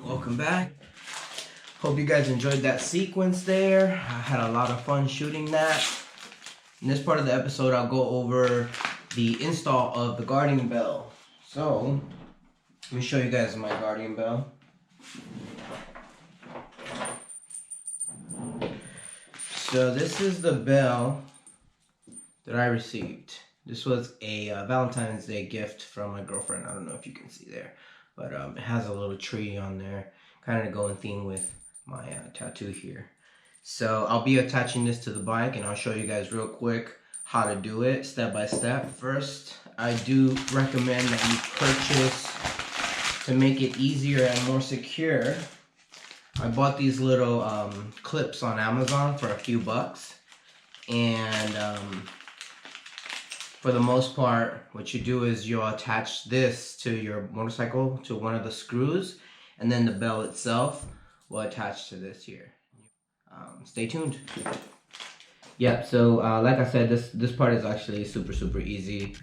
Welcome back. Hope you guys enjoyed that sequence there. I had a lot of fun shooting that. In this part of the episode, I'll go over the install of the guardian bell. So, let me show you guys my guardian bell. So this is the bell that I received. This was a Valentine's Day gift from my girlfriend. I don't know if you can see there, but it has a little tree on there, kind of go in theme with my tattoo here. So I'll be attaching this to the bike, and I'll show you guys real quick how to do it step by step. First, I do recommend that you purchase, to make it easier and more secure, I bought these little clips on Amazon for a few bucks, and for the most part, what you do is you'll attach this to your motorcycle to one of the screws, and then the bell itself will attach to this here. Stay tuned. Yeah, so like I said, this part is actually super easy.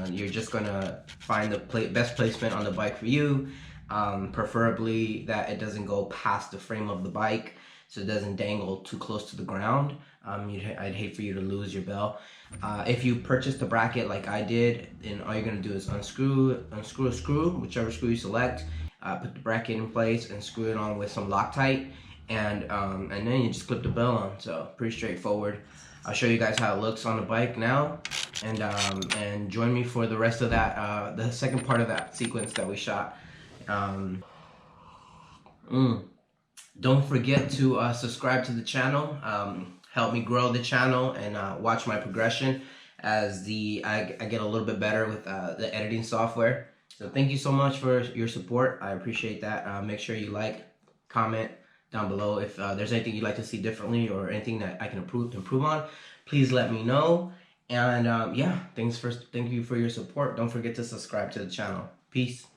You're just gonna find the best placement on the bike for you. Preferably that it doesn't go past the frame of the bike, so it doesn't dangle too close to the ground. I'd hate for you to lose your bell. If you purchase the bracket like I did, then all you're gonna do is unscrew a screw, whichever screw you select, put the bracket in place and screw it on with some Loctite, and then you just clip the bell on. So pretty straightforward. I'll show you guys how it looks on the bike now, and join me for the rest of that, the second part of that sequence that we shot. Don't forget to subscribe to the channel. Help me grow the channel and watch my progression as I get a little bit better with the editing software. So thank you so much for your support. I appreciate that. Make sure you like, comment down below if there's anything you'd like to see differently or anything that I can improve on. Please let me know. And yeah, thank you for your support. Don't forget to subscribe to the channel. Peace.